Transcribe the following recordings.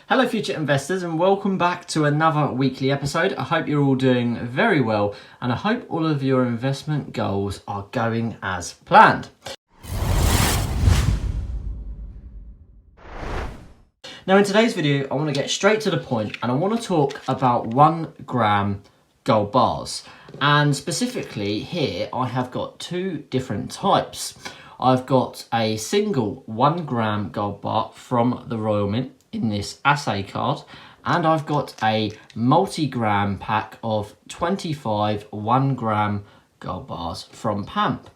Hello future investors and welcome back to another weekly episode. I hope you're all doing very well and I hope all of your investment goals are going as planned. Now in today's video I want to get straight to the point and I want to talk about 1 gram gold bars, and specifically here I have got two different types. I've got a single 1 gram gold bar from the Royal Mint in this assay card, and I've got a multi-gram pack of 25 1 gram gold bars from PAMP.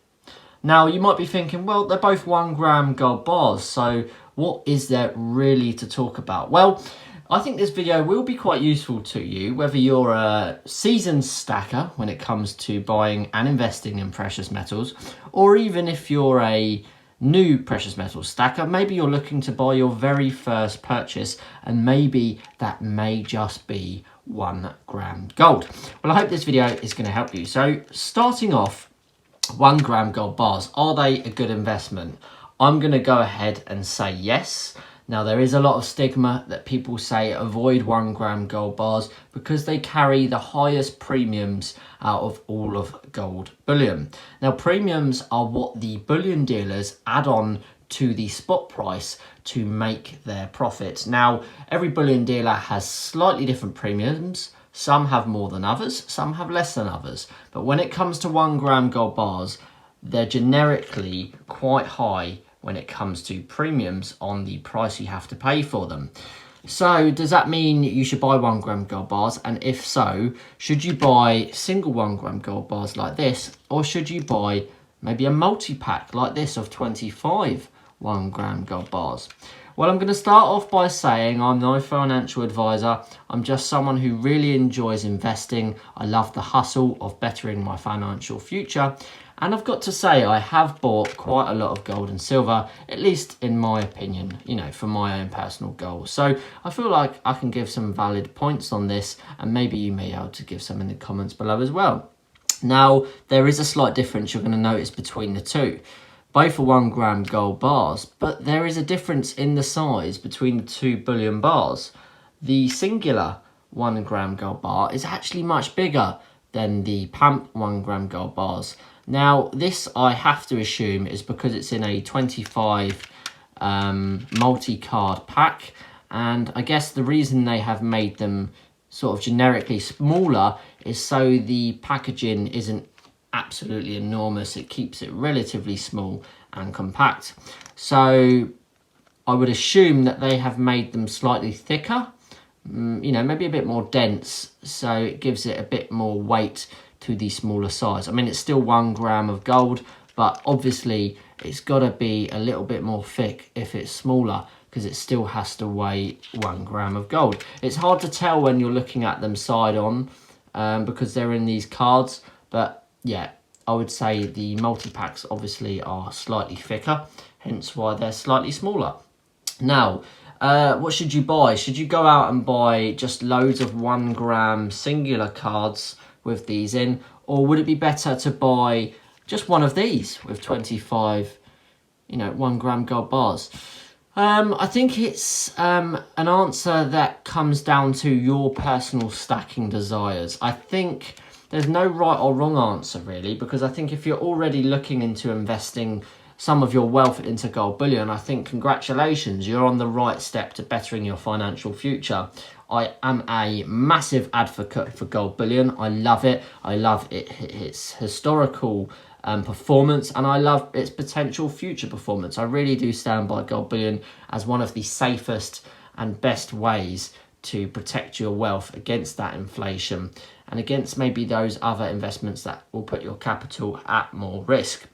Now you might be thinking, well, they're both 1 gram gold bars, so what is there really to talk about? Well, I think this video will be quite useful to you, whether you're a seasoned stacker when it comes to buying and investing in precious metals, or even if you're a new precious metal stacker. Maybe you're looking to buy your very first purchase and maybe that may just be 1 gram gold. Well, I hope this video is going to help you. So starting off, 1 gram gold bars, are they a good investment? I'm going to go ahead and say yes. Now there is a lot of stigma that people say avoid 1 gram gold bars because they carry the highest premiums out of all of gold bullion. Now premiums are what the bullion dealers add on to the spot price to make their profits. Now every bullion dealer has slightly different premiums. Some have more than others, some have less than others. But when it comes to 1 gram gold bars, they're generically quite high when it comes to premiums on the price you have to pay for them. So does that mean you should buy 1 gram gold bars? And if so, should you buy single 1 gram gold bars like this, or should you buy maybe a multi-pack like this of 25 1 gram gold bars? Well, I'm going to start off by saying I'm no financial advisor. I'm just someone who really enjoys investing. I love the hustle of bettering my financial future. And I've got to say, I have bought quite a lot of gold and silver, at least in my opinion, you know, for my own personal goals. So I feel like I can give some valid points on this, and maybe you may be able to give some in the comments below as well. Now, there is a slight difference you're going to notice between the two. Both are 1 gram gold bars, but there is a difference in the size between the two bullion bars. The singular 1 gram gold bar is actually much bigger than the PAMP 1 gram gold bars. Now, this I have to assume is because it's in a 25 multi-card pack, and I guess the reason they have made them sort of generically smaller is so the packaging isn't absolutely enormous. It keeps it relatively small and compact. So I would assume that they have made them slightly thicker, you know, maybe a bit more dense, so it gives it a bit more weight to the smaller size. I mean, it's still 1 gram of gold, but obviously it's got to be a little bit more thick if it's smaller, because it still has to weigh 1 gram of gold. It's hard to tell when you're looking at them side on because they're in these cards, but yeah, I would say the multi-packs obviously are slightly thicker, hence why they're slightly smaller. Now, what should you buy? Should you go out and buy just loads of 1 gram singular cards with these in, or would it be better to buy just one of these with 25, you know, 1 gram gold bars? I think it's an answer that comes down to your personal stacking desires. I think there's no right or wrong answer really, because I think if you're already looking into investing some of your wealth into gold bullion, I think congratulations, you're on the right step to bettering your financial future. I am a massive advocate for gold bullion. I love it. I love its historical performance, and I love its potential future performance. I really do stand by gold bullion as one of the safest and best ways to protect your wealth against that inflation and against maybe those other investments that will put your capital at more risk.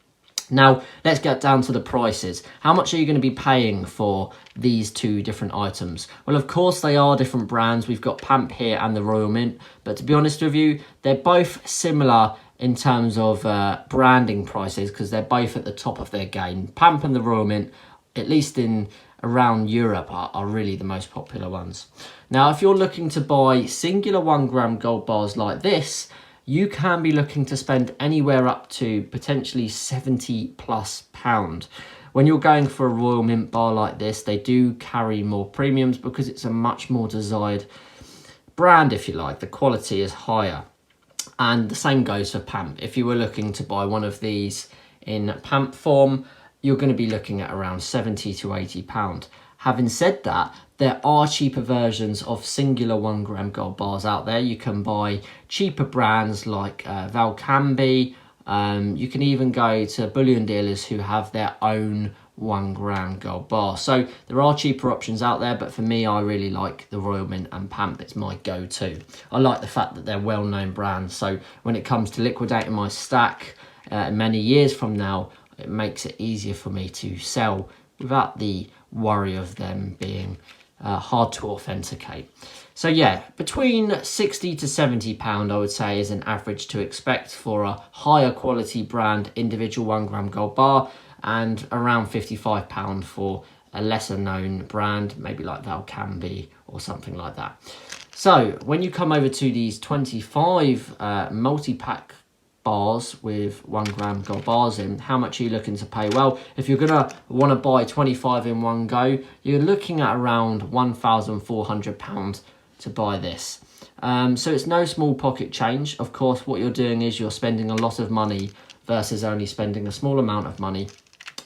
Now, let's get down to the prices. How much are you going to be paying for these two different items? Well, of course, they are different brands. We've got PAMP here and the Royal Mint. But to be honest with you, they're both similar in terms of branding prices because they're both at the top of their game. PAMP and the Royal Mint, at least in around Europe, are really the most popular ones. Now, if you're looking to buy singular 1 gram gold bars like this, you can be looking to spend anywhere up to potentially £70+. When you're going for a Royal Mint bar like this, they do carry more premiums because it's a much more desired brand, if you like. The quality is higher. And the same goes for PAMP. If you were looking to buy one of these in PAMP form, you're going to be looking at around £70 to £80. Having said that, there are cheaper versions of singular 1 gram gold bars out there. You can buy cheaper brands like Valcambi. You can even go to bullion dealers who have their own 1 gram gold bar. So there are cheaper options out there, but for me, I really like the Royal Mint and PAMP. It's my go-to. I like the fact that they're well-known brands. So when it comes to liquidating my stack many years from now, it makes it easier for me to sell without the worry of them being hard to authenticate. So yeah, between £60 to £70 I would say is an average to expect for a higher quality brand individual 1 gram gold bar, and around £55 for a lesser known brand, maybe like Valcambi or something like that. So when you come over to these 25 multi-pack bars with 1 gram gold bars in, how much are you looking to pay? Well, if you're gonna want to buy 25 in one go, you're looking at around £1,400 to buy this. So it's no small pocket change. Of course, what you're doing is you're spending a lot of money versus only spending a small amount of money,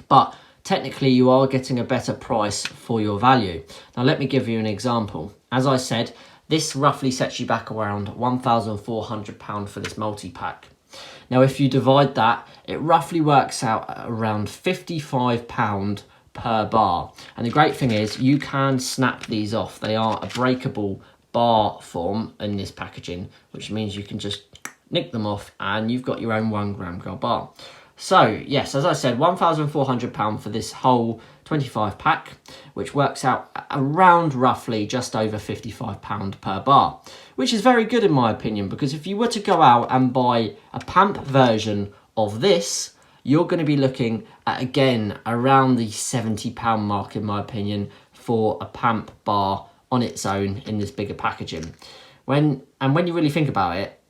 but technically you are getting a better price for your value. Now let me give you an example. As I said, this roughly sets you back around £1,400 for this multi-pack. Now if you divide that, it roughly works out at around £55 per bar. And the great thing is you can snap these off. They are a breakable bar form in this packaging, which means you can just nick them off and you've got your own 1 gram gold bar. So yes, as I said, £1,400 for this whole 25 pack, which works out around roughly just over £55 per bar, which is very good in my opinion, because if you were to go out and buy a PAMP version of this, you're going to be looking at, again, around the £70 mark in my opinion for a PAMP bar on its own in this bigger packaging. When you really think about it,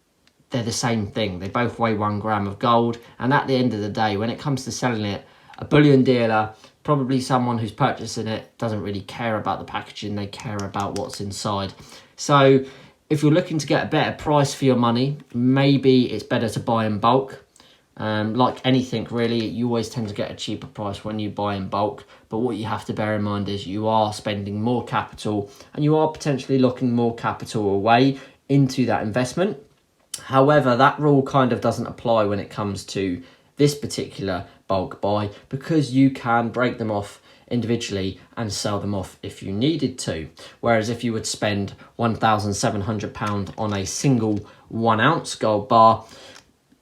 they're the same thing. They both weigh 1 gram of gold, and at the end of the day, when it comes to selling it, a bullion dealer, probably someone who's purchasing it, doesn't really care about the packaging. They care about what's inside. So if you're looking to get a better price for your money, maybe it's better to buy in bulk. Like anything really, you always tend to get a cheaper price when you buy in bulk, but what you have to bear in mind is you are spending more capital and you are potentially locking more capital away into that investment. However, that rule kind of doesn't apply when it comes to this particular bulk buy, because you can break them off individually and sell them off if you needed to. Whereas if you would spend £1,700 on a single 1 ounce gold bar,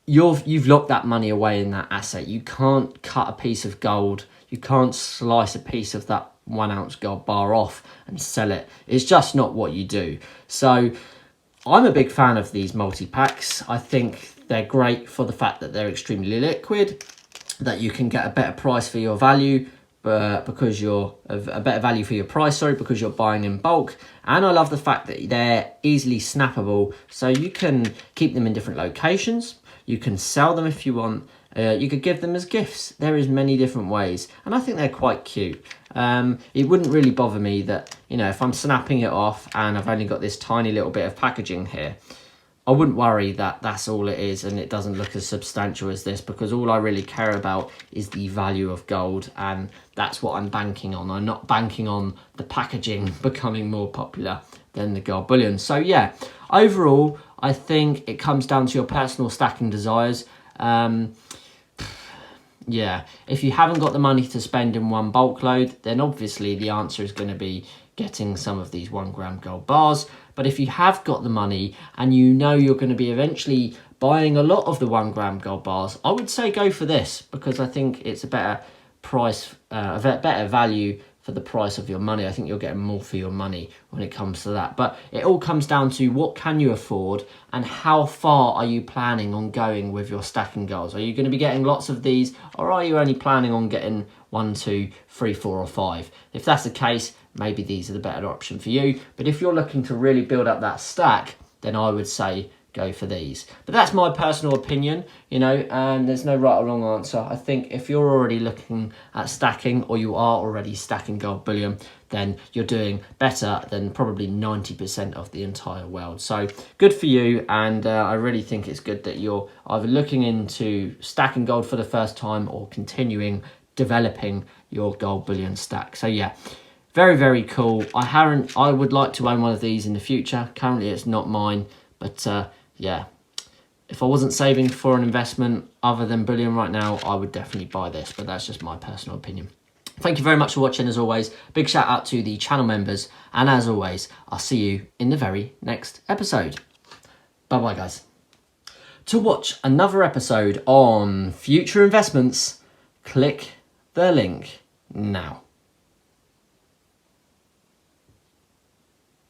you've locked that money away in that asset. You can't cut a piece of gold. You can't slice a piece of that 1 ounce gold bar off and sell it. It's just not what you do. So I'm a big fan of these multi-packs. I think they're great for the fact that they're extremely liquid, that you can get a better price for your value, because you're a better value for your price, because you're buying in bulk. And I love the fact that they're easily snappable, so you can keep them in different locations. You can sell them if you want. You could give them as gifts. There is many different ways, and I think they're quite cute. It wouldn't really bother me that, you know, if I'm snapping it off and I've only got this tiny little bit of packaging here, I wouldn't worry that that's all it is and it doesn't look as substantial as this, because all I really care about is the value of gold, and that's what I'm banking on. I'm not banking on the packaging becoming more popular than the gold bullion. So yeah, overall, I think it comes down to your personal stacking desires. Yeah, if you haven't got the money to spend in one bulk load, then obviously the answer is going to be getting some of these 1 gram gold bars. But if you have got the money and you know you're going to be eventually buying a lot of the 1 gram gold bars, I would say go for this, because I think it's a better price, a better value for the price of your money. I think you're getting more for your money when it comes to that. But it all comes down to what can you afford and how far are you planning on going with your stacking goals. Are you going to be getting lots of these, or are you only planning on getting 1, 2, 3, 4 or 5? If that's the case, maybe these are the better option for you. But if you're looking to really build up that stack, then I would say go for these. But that's my personal opinion, you know, and there's no right or wrong answer. I think if you're already looking at stacking, or you are already stacking gold bullion, then you're doing better than probably 90% of the entire world. So good for you, and I really think it's good that you're either looking into stacking gold for the first time or continuing developing your gold bullion stack. So yeah, very, very cool. I would like to own one of these in the future. Currently it's not mine, but yeah, if I wasn't saving for an investment other than bullion right now, I would definitely buy this, but that's just my personal opinion. Thank you very much for watching as always. Big shout out to the channel members, and as always, I'll see you in the very next episode. Bye bye guys. To watch another episode on future investments, click the link now.